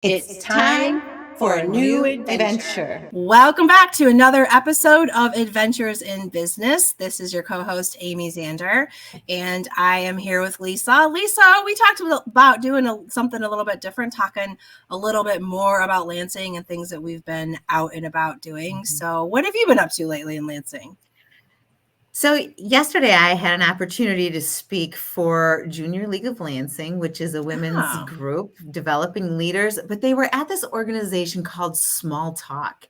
It's time for a new adventure. Welcome back to another episode of Adventures in Business. This is your co-host, Amy Zander, and I am here with Lisa. Lisa, we talked about doing something a little bit different, talking a little bit more about Lansing and things that we've been out and about doing. So what have you been up to lately in Lansing? So yesterday I had an opportunity to speak for Junior League of Lansing, which is a women's group developing leaders, but they were at this organization called Small Talk.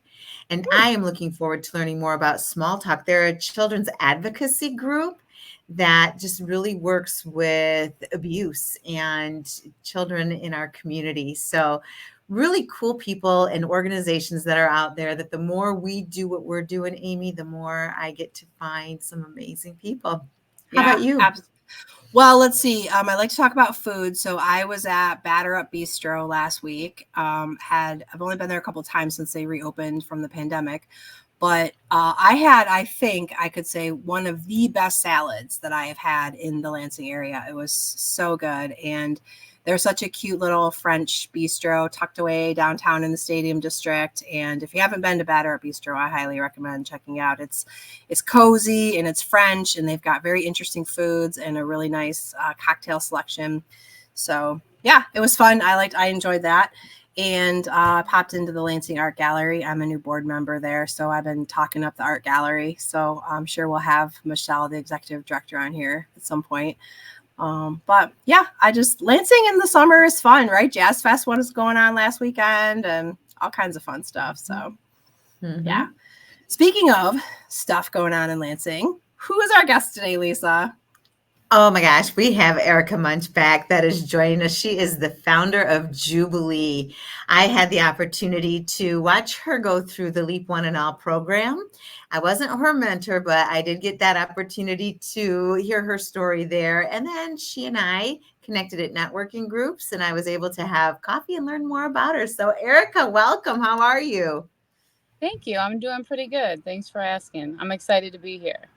And I am looking forward to learning more about Small Talk. They're a children's advocacy group that just really works with abuse and children in our community. So really cool people and organizations that are out there that the more we do what we're doing, Amy, the more I get to find some amazing people. How about you? Well, let's see. I like to talk about food. So I was at Batter Up Bistro last week. I've only been there a couple of times since they reopened from the pandemic, but I think I could say one of the best salads that I have had in the Lansing area. It was so good. And they're such a cute little French bistro tucked away downtown in the Stadium District. And if you haven't been to Batter Up Bistro, I highly recommend checking out. It's cozy and it's French, and they've got very interesting foods and a really nice cocktail selection. So yeah, it was fun. I enjoyed that. And popped into the Lansing Art Gallery. I'm a new board member there, so I've been talking up the art gallery. So I'm sure we'll have Michelle, the executive director, on here at some point. But yeah, Lansing in the summer is fun, right? Jazz Fest one is going on last weekend and all kinds of fun stuff. So yeah. Speaking of stuff going on in Lansing, who is our guest today, Lisa? Oh my gosh, we have Erica Munchbach that is joining us. She is the founder of Jubilee. I had the opportunity to watch her go through the Leap One and All program. I wasn't her mentor, but I did get that opportunity to hear her story there. And then she and I connected at networking groups, and I was able to have coffee and learn more about her. So Erica, welcome. How are you? Thank you. I'm doing pretty good. Thanks for asking. I'm excited to be here.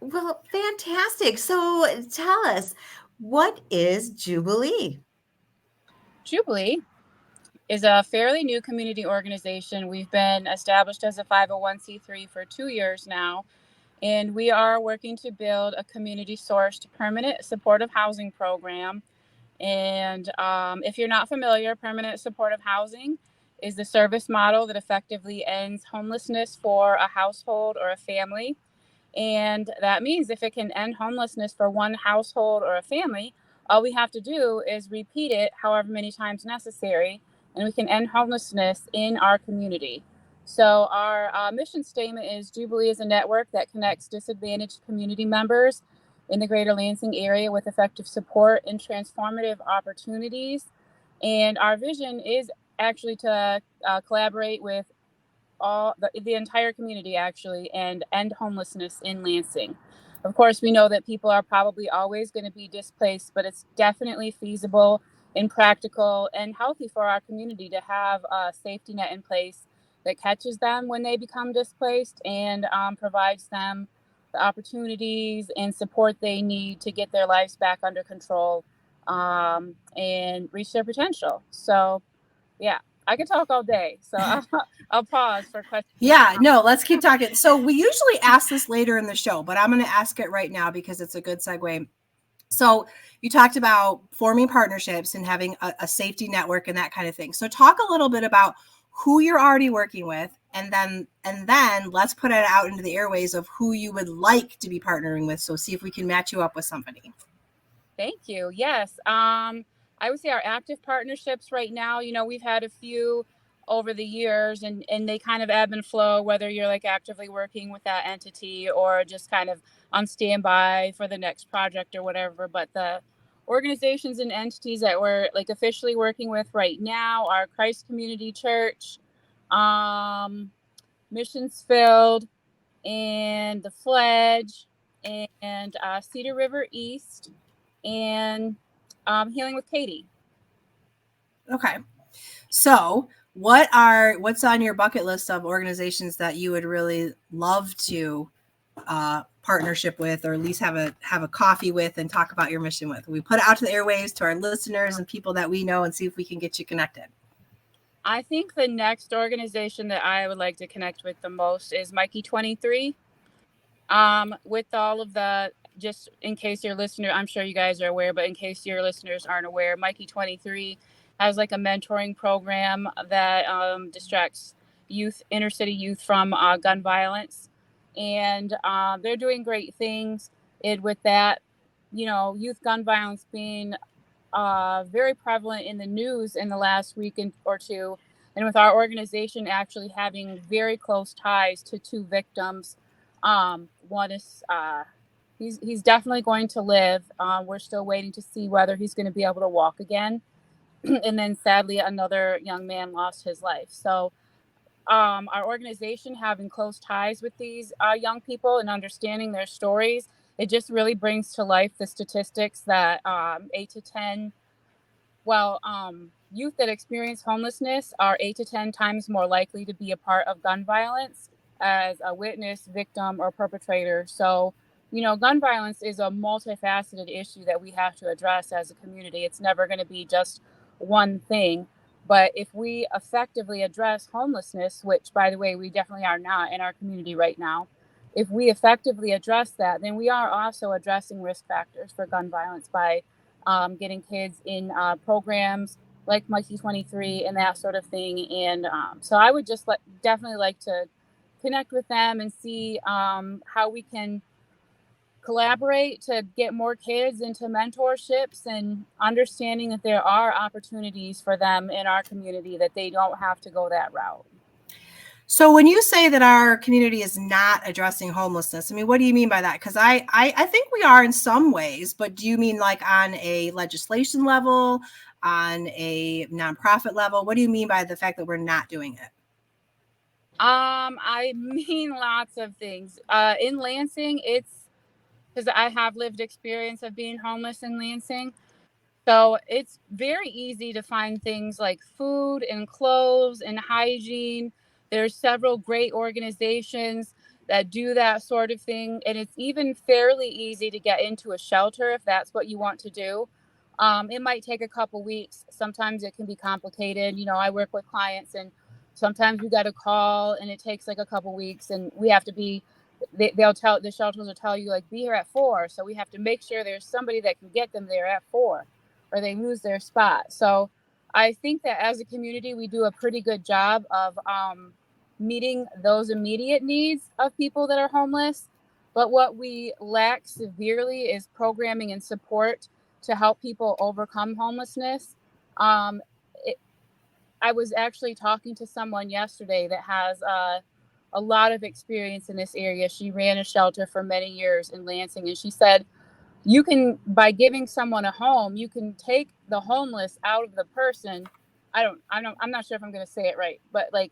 Well, fantastic. So tell us, what is Jubilee? Jubilee is a fairly new community organization. We've been established as a 501c3 for 2 years now, and we are working to build a community-sourced permanent supportive housing program. And if you're not familiar, permanent supportive housing is the service model that effectively ends homelessness for a household or a family. And that means if it can end homelessness for one household or a family, all we have to do is repeat it however many times necessary, and we can end homelessness in our community. So our mission statement is Jubilee is a network that connects disadvantaged community members in the greater Lansing area with effective support and transformative opportunities. And our vision is actually to collaborate with all the entire community actually and end homelessness in Lansing. Of course, we know that people are probably always going to be displaced, but it's definitely feasible and practical and healthy for our community to have a safety net in place that catches them when they become displaced and provides them the opportunities and support they need to get their lives back under control and reach their potential. So, yeah. I could talk all day, so I'll pause for questions. Yeah, no, let's keep talking. So we usually ask this later in the show, but I'm going to ask it right now because it's a good segue. So you talked about forming partnerships and having a safety network and that kind of thing. So talk a little bit about who you're already working with, and then let's put it out into the airways of who you would like to be partnering with. So see if we can match you up with somebody. Thank you. Yes. I would say our active partnerships right now, we've had a few over the years and they kind of ebb and flow, whether you're like actively working with that entity or just kind of on standby for the next project or whatever. But the organizations and entities that we're like officially working with right now are Christ Community Church, Missions Field, and the Fledge, and Cedar River East, and Healing with Katie. Okay. So what's on your bucket list of organizations that you would really love to partnership with, or at least have a coffee with and talk about your mission with? We put it out to the airwaves to our listeners and people that we know and see if we can get you connected. I think the next organization that I would like to connect with the most is Mikey 23. With all of the, just in case your listener, I'm sure you guys are aware, but in case your listeners aren't aware, Mikey 23 has like a mentoring program that distracts youth, inner city youth from gun violence. And they're doing great things. With that, youth gun violence being very prevalent in the news in the last week or two. And with our organization actually having very close ties to two victims, one is he's definitely going to live. We're still waiting to see whether he's going to be able to walk again. And then sadly, another young man lost his life. So our organization having close ties with these young people and understanding their stories, it just really brings to life the statistics that 8 to 10 youth that experience homelessness are 8 to 10 times more likely to be a part of gun violence as a witness, victim, or perpetrator. So, gun violence is a multifaceted issue that we have to address as a community. It's never going to be just one thing. But if we effectively address homelessness, which, by the way, we definitely are not in our community right now, if we effectively address that, then we are also addressing risk factors for gun violence by getting kids in programs like Mikey 23 and that sort of thing. And so I would just definitely like to connect with them and see how we can collaborate to get more kids into mentorships and understanding that there are opportunities for them in our community, that they don't have to go that route. So when you say that our community is not addressing homelessness, I mean, what do you mean by that? Because I think we are in some ways, but do you mean like on a legislation level, on a nonprofit level? What do you mean by the fact that we're not doing it? I mean lots of things. In Lansing, it's because I have lived experience of being homeless in Lansing. So it's very easy to find things like food and clothes and hygiene. There's several great organizations that do that sort of thing. And it's even fairly easy to get into a shelter if that's what you want to do. It might take a couple weeks. Sometimes it can be complicated. I work with clients and sometimes we got to call and it takes like a couple weeks and we have to be, they'll tell, the shelters will tell you like, be here at 4. So we have to make sure there's somebody that can get them there at 4 or they lose their spot. So I think that as a community, we do a pretty good job of meeting those immediate needs of people that are homeless. But what we lack severely is programming and support to help people overcome homelessness. Um, I was actually talking to someone yesterday that has a lot of experience in this area. She ran a shelter for many years in Lansing, and she said, you can, by giving someone a home, you can take the homeless out of the person. I'm not sure if I'm going to say it right, but like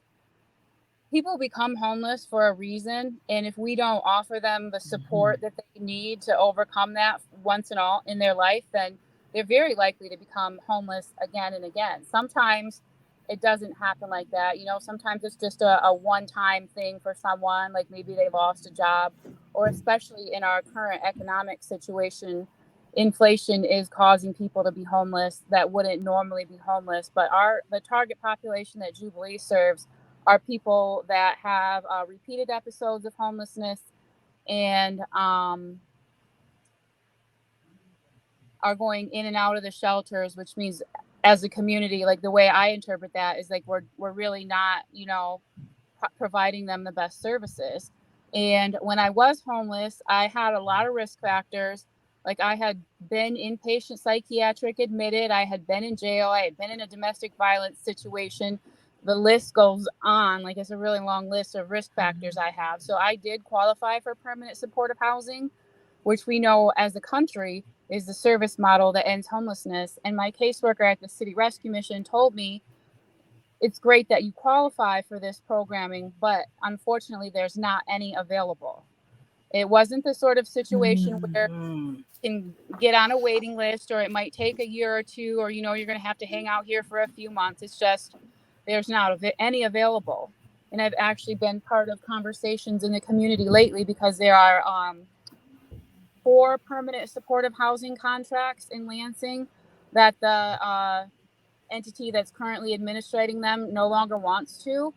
people become homeless for a reason. And if we don't offer them the support that they need to overcome that once and all in their life, then they're very likely to become homeless again and again. Sometimes it doesn't happen like that. Sometimes it's just a one-time thing for someone, like maybe they lost a job, or especially in our current economic situation, inflation is causing people to be homeless that wouldn't normally be homeless. But the target population that Jubilee serves are people that have repeated episodes of homelessness and are going in and out of the shelters, which means as a community, like the way I interpret that is like we're really not, providing them the best services. And when I was homeless, I had a lot of risk factors. Like I had been inpatient psychiatric admitted, I had been in jail, I had been in a domestic violence situation. The list goes on. Like it's a really long list of risk factors I have. So I did qualify for permanent supportive housing, which we know as a country is the service model that ends homelessness. And my caseworker at the City Rescue Mission told me, it's great that you qualify for this programming, but unfortunately, there's not any available. It wasn't the sort of situation where you can get on a waiting list, or it might take a year or two, or you're going to have to hang out here for a few months. It's just there's not any available. And I've actually been part of conversations in the community lately because there are 4 permanent supportive housing contracts in Lansing that the entity that's currently administrating them no longer wants to.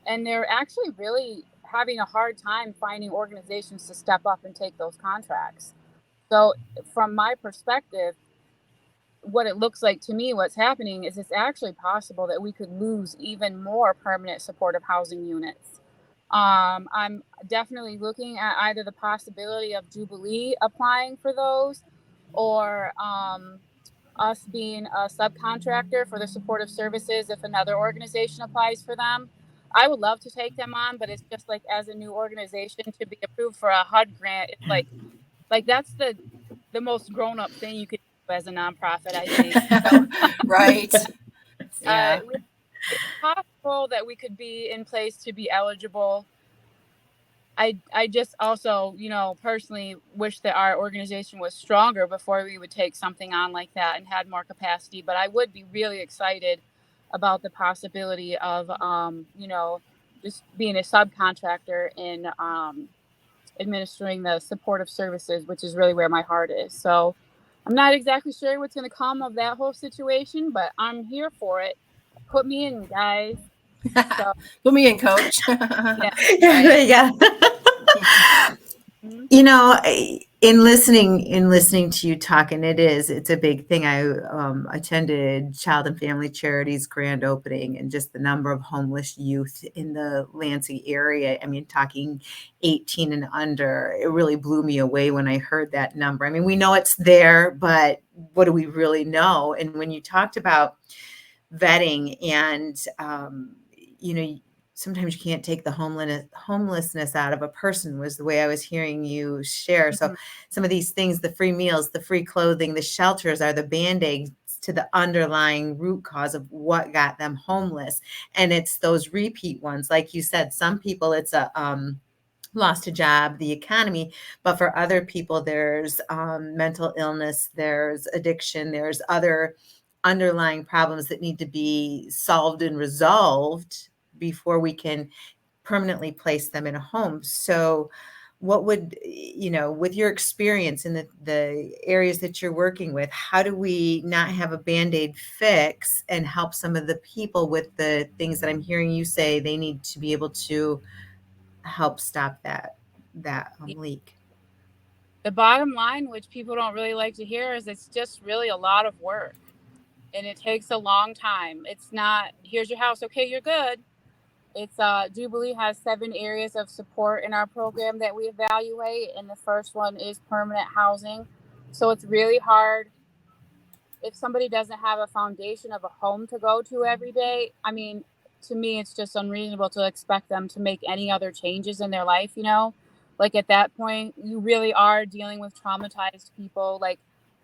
And they're actually really having a hard time finding organizations to step up and take those contracts. So from my perspective, what it looks like to me, what's happening is it's actually possible that we could lose even more permanent supportive housing units. I'm definitely looking at either the possibility of Jubilee applying for those, or us being a subcontractor for the supportive services if another organization applies for them. I would love to take them on, but it's just like, as a new organization, to be approved for a HUD grant, it's like that's the most grown up thing you could do as a nonprofit, I think. So, Right. Yeah. It's possible that we could be in place to be eligible. I just also, personally wish that our organization was stronger before we would take something on like that and had more capacity. But I would be really excited about the possibility of, just being a subcontractor in administering the supportive services, which is really where my heart is. So I'm not exactly sure what's going to come of that whole situation, but I'm here for it. Put me in, guys. So, Put me in, coach. yeah. There you go. You know, in listening to you talk, and it's a big thing. I attended Child and Family Charities grand opening, and just the number of homeless youth in the Lansing area. I mean, talking 18 and under, it really blew me away when I heard that number. I mean, we know it's there, but what do we really know? And when you talked about vetting and, sometimes you can't take the homelessness out of a person, was the way I was hearing you share. So some of these things, the free meals, the free clothing, the shelters, are the Band-Aids to the underlying root cause of what got them homeless. And it's those repeat ones. Like you said, some people it's a lost a job, the economy, but for other people, there's mental illness, there's addiction, there's other underlying problems that need to be solved and resolved before we can permanently place them in a home. So what would, with your experience in the areas that you're working with, how do we not have a Band-Aid fix and help some of the people with the things that I'm hearing you say they need to be able to help stop that leak? The bottom line, which people don't really like to hear, is it's just really a lot of work. And it takes a long time. It's not, here's your house, okay, you're good. It's Jubilee has 7 areas of support in our program that we evaluate, and the first one is permanent housing. So it's really hard if somebody doesn't have a foundation of a home to go to every day. I mean, to me, it's just unreasonable to expect them to make any other changes in their life, Like, at that point, you really are dealing with traumatized people. Like,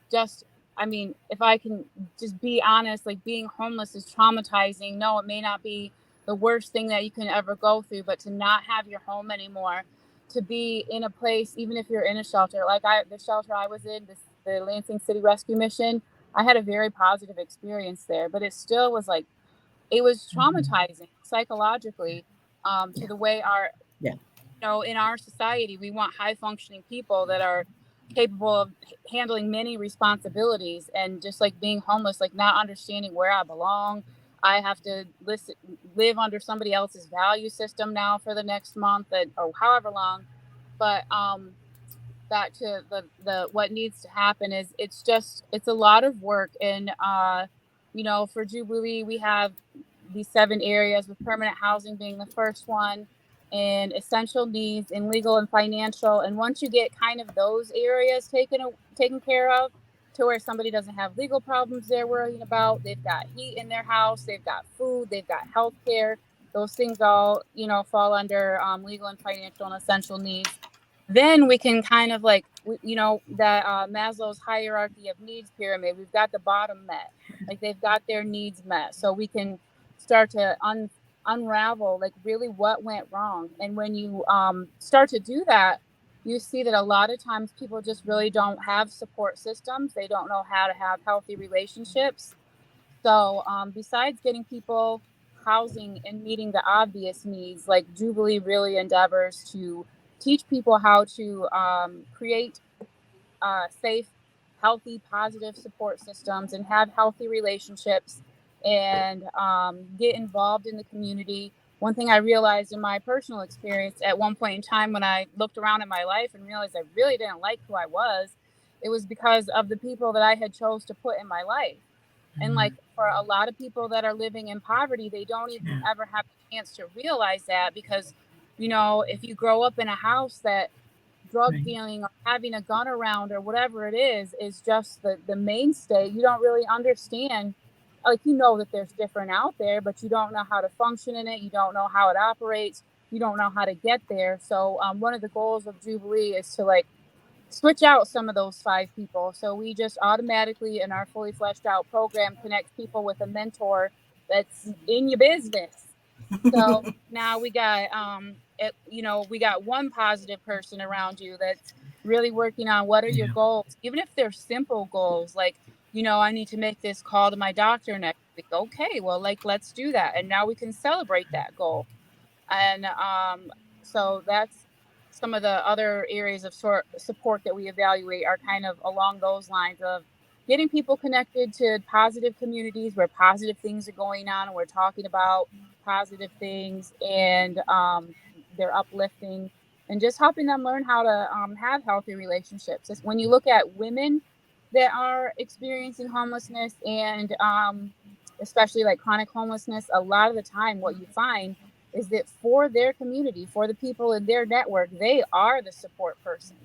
just, I mean, if I can just be honest, like, being homeless is traumatizing. No, it may not be the worst thing that you can ever go through, but to not have your home anymore, to be in a place, even if you're in a shelter, like the shelter I was in, the Lansing City Rescue Mission, I had a very positive experience there, but it still was like, it was traumatizing psychologically, to the way Yeah. in our society, we want high functioning people that are capable of handling many responsibilities, and just like being homeless, like not understanding where I belong. I have to live under somebody else's value system now for the next month or however long. But back to the what needs to happen is it's a lot of work. And for Jubilee, we have these 7 areas, with permanent housing being the first one, and essential needs and legal and financial. And once you get kind of those areas taken care of, to where somebody doesn't have legal problems they're worrying about, they've got heat in their house, they've got food, they've got health care, those things all fall under legal and financial and essential needs. Then we can kind of like, that Maslow's hierarchy of needs pyramid, we've got the bottom met, like they've got their needs met. So we can start to unravel like really what went wrong. And when you start to do that, you see that a lot of times people just really don't have support systems. They don't know how to have healthy relationships. So besides getting people housing and meeting the obvious needs, like Jubilee really endeavors to teach people how to create safe, healthy, positive support systems and have healthy relationships. and get involved in the community. One thing I realized in my personal experience at one point in time when I looked around in my life and realized I really didn't like who I was, it was because of the people that I had chose to put in my life. And like for a lot of people that are living in poverty, they don't even ever have a chance to realize that because, you know, if you grow up in a house that drug dealing or having a gun around or whatever it is just the mainstay, you don't really understand. Like, you know that there's different out there, but you don't know how to function in it. You don't know how it operates. You don't know how to get there. So one of the goals of Jubilee is to like switch out some of those 5 people. So we just automatically in our fully fleshed out program connect people with a mentor that's in your business. So now we got we got one positive person around you that's really working on what are your goals, even if they're simple goals, like, I need to make this call to my doctor next week. Okay, well, like, let's do that. And now we can celebrate that goal. And so that's some of the other areas of support that we evaluate are kind of along those lines of getting people connected to positive communities where positive things are going on and we're talking about positive things, and they're uplifting, and just helping them learn how to have healthy relationships. When you look at women that are experiencing homelessness and especially like chronic homelessness, a lot of the time what you find is that for their community, for the people in their network, they are the support person.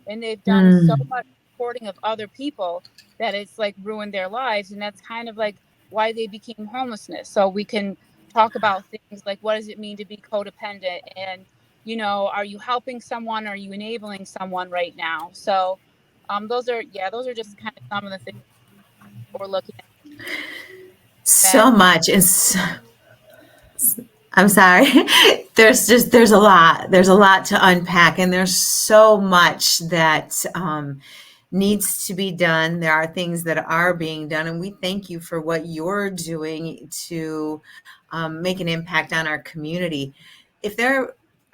And they've done so much supporting of other people that it's like ruined their lives. And that's kind of like why they became homelessness. So we can talk about things like, what does it mean to be codependent? And, are you helping someone? Are you enabling someone right now? So those are just kind of some of the things we're looking at. So much. I'm sorry. There's a lot. There's a lot to unpack, and there's so much that needs to be done. There are things that are being done, and we thank you for what you're doing to make an impact on our community. If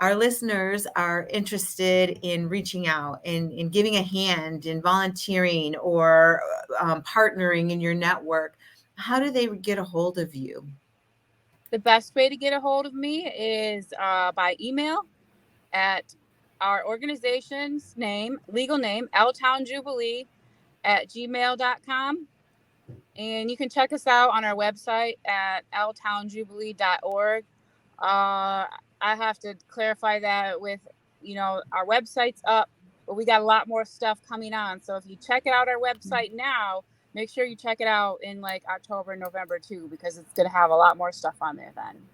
our listeners are interested in reaching out and in giving a hand in volunteering or partnering in your network, how do they get a hold of you? The best way to get a hold of me is by email at our organization's legal name, ltownjubilee@gmail.com. And you can check us out on our website at ltownjubilee.org. I have to clarify that with, our website's up, but we got a lot more stuff coming on. So if you check out our website now, make sure you check it out in like October, November too, because it's going to have a lot more stuff on there then.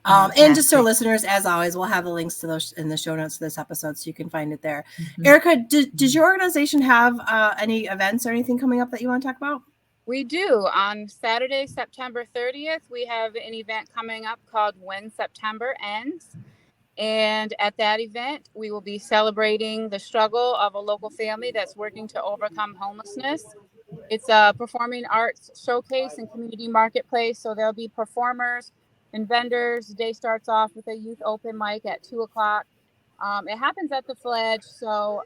And just so listeners, as always, we'll have the links to those in the show notes of this episode, so you can find it there. Erica, does your organization have any events or anything coming up that you want to talk about? We do. On Saturday, September 30th, we have an event coming up called When September Ends. And at that event, we will be celebrating the struggle of a local family that's working to overcome homelessness. It's a performing arts showcase and community marketplace. So there'll be performers and vendors. The day starts off with a youth open mic at 2:00. It happens at the Fledge. So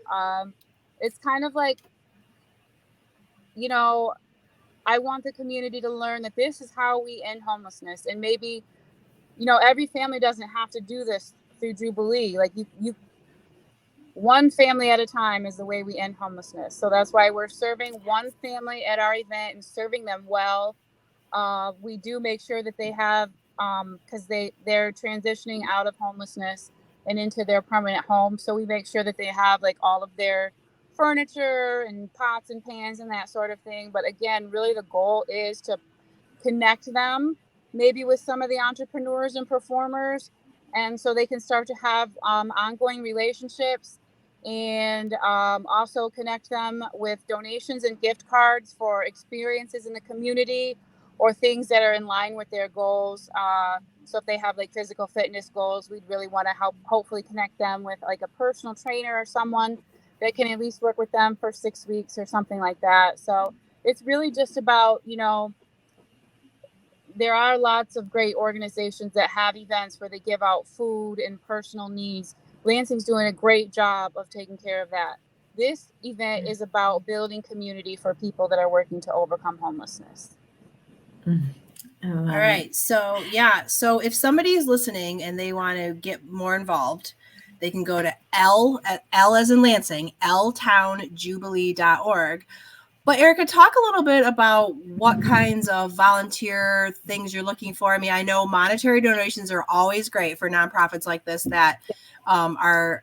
it's kind of like, I want the community to learn that this is how we end homelessness. And maybe, every family doesn't have to do this through Jubilee. Like you one family at a time is the way we end homelessness. So that's why we're serving one family at our event and serving them well. We do make sure that they have, because they're transitioning out of homelessness and into their permanent home. So we make sure that they have like all of their furniture and pots and pans and that sort of thing. But again, really the goal is to connect them maybe with some of the entrepreneurs and performers, and so they can start to have ongoing relationships, and also connect them with donations and gift cards for experiences in the community or things that are in line with their goals. So if they have like physical fitness goals, we'd really want to help hopefully connect them with like a personal trainer or someone that can at least work with them for 6 weeks or something like that. So it's really just about, there are lots of great organizations that have events where they give out food and personal needs. Lansing's doing a great job of taking care of that. This event is about building community for people that are working to overcome homelessness. I love All right. So, So if somebody is listening and they want to get more involved, they can go to L as in Lansing, ltownjubilee.org. But Erica, talk a little bit about what kinds of volunteer things you're looking for. I mean, I know monetary donations are always great for nonprofits like this that are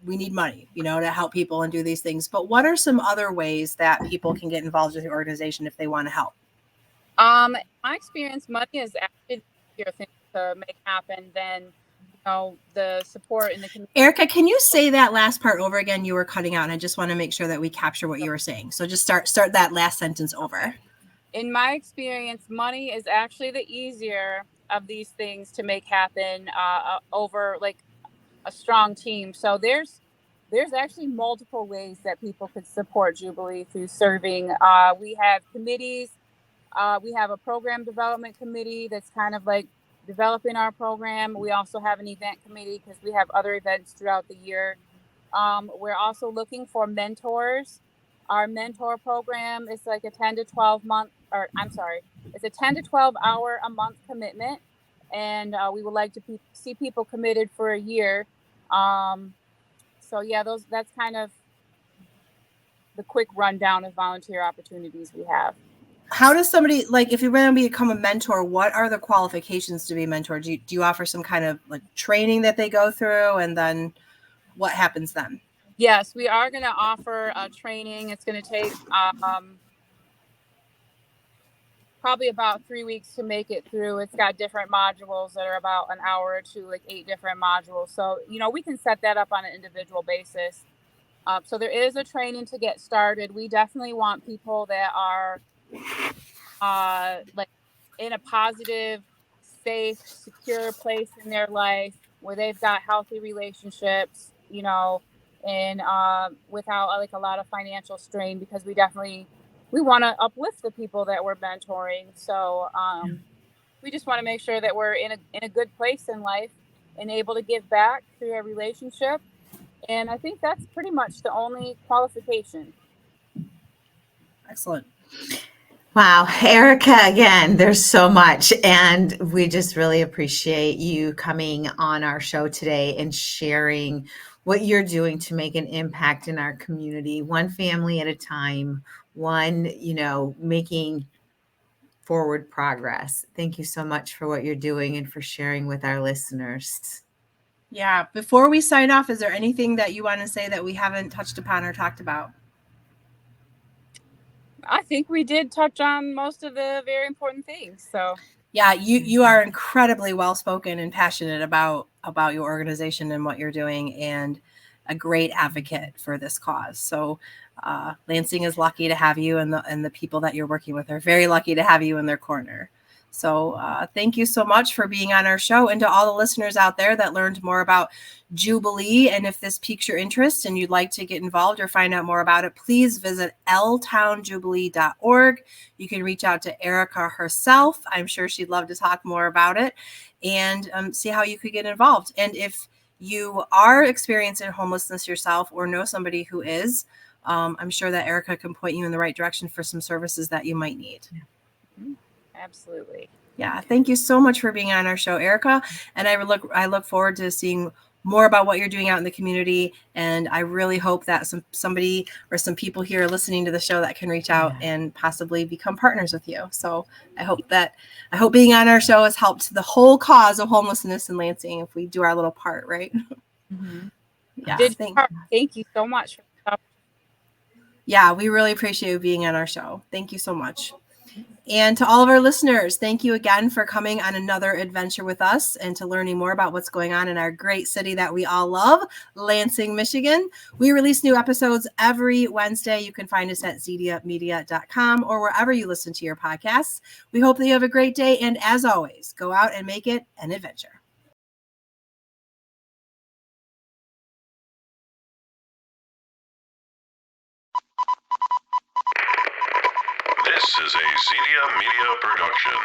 we need money, to help people and do these things. But what are some other ways that people can get involved with the organization if they want to help? My experience, money is actually the easier thing to make happen than the support in the community. Erica, can you say that last part over again? You were cutting out, and I just want to make sure that we capture what you were saying. So just start that last sentence over. In my experience, money is actually the easier of these things to make happen over like a strong team. So there's actually multiple ways that people could support Jubilee through serving. We have committees. We have a program development committee that's kind of like developing our program. We also have an event committee because we have other events throughout the year. We're also looking for mentors. Our mentor program is like a 10 to 12 month, or I'm sorry, it's a 10 to 12 hour a month commitment. And we would like to see people committed for a year. So yeah, that's kind of the quick rundown of volunteer opportunities we have. How does somebody, like, if you want to become a mentor, what are the qualifications to be a mentor? Do you offer some kind of like training that they go through, and then what happens then? Yes, we are going to offer training. It's going to take probably about 3 weeks to make it through. It's got different modules that are about an hour or two, like 8 different modules. So, we can set that up on an individual basis. So there is a training to get started. We definitely want people that are like in a positive, safe, secure place in their life where they've got healthy relationships, and without like a lot of financial strain, because we want to uplift the people that we're mentoring. So we just want to make sure that we're in a good place in life and able to give back through a relationship. And I think that's pretty much the only qualification. Excellent. Wow, Erica, again, there's so much, and we just really appreciate you coming on our show today and sharing what you're doing to make an impact in our community, one family at a time, making forward progress. Thank you so much for what you're doing and for sharing with our listeners. Yeah. Before we sign off, is there anything that you want to say that we haven't touched upon or talked about? I think we did touch on most of the very important things. So yeah, you are incredibly well-spoken and passionate about your organization and what you're doing, and a great advocate for this cause. So Lansing is lucky to have you, and the people that you're working with are very lucky to have you in their corner. So thank you so much for being on our show. And to all the listeners out there that learned more about Jubilee, and if this piques your interest and you'd like to get involved or find out more about it, please visit ltownjubilee.org. You can reach out to Erica herself. I'm sure she'd love to talk more about it, and see how you could get involved. And if you are experiencing homelessness yourself or know somebody who is, I'm sure that Erica can point you in the right direction for some services that you might need. Absolutely. Yeah. Thank you so much for being on our show, Erica. And I look forward to seeing more about what you're doing out in the community. And I really hope that somebody or some people here are listening to the show that can reach out and possibly become partners with you. So I hope being on our show has helped the whole cause of homelessness in Lansing, if we do our little part, right? Mm-hmm. Yeah. Thank you so much. Yeah, we really appreciate you being on our show. Thank you so much. And to all of our listeners, thank you again for coming on another adventure with us and to learning more about what's going on in our great city that we all love, Lansing, Michigan. We release new episodes every Wednesday. You can find us at zediamedia.com or wherever you listen to your podcasts. We hope that you have a great day. And as always, go out and make it an adventure. This is a Zedia Media production.